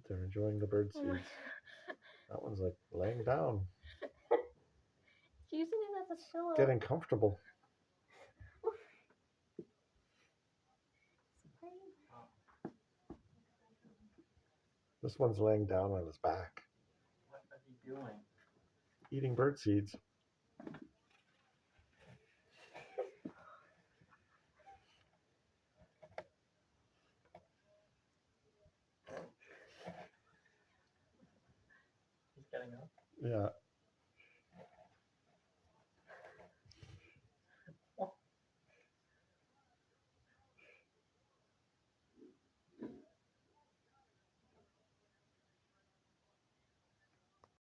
They're enjoying the bird Oh my seeds. That one's like laying down, It's using it as a pillow. getting comfortable. This one's laying down on his back, What are they doing? eating bird seeds. He's getting up. Yeah.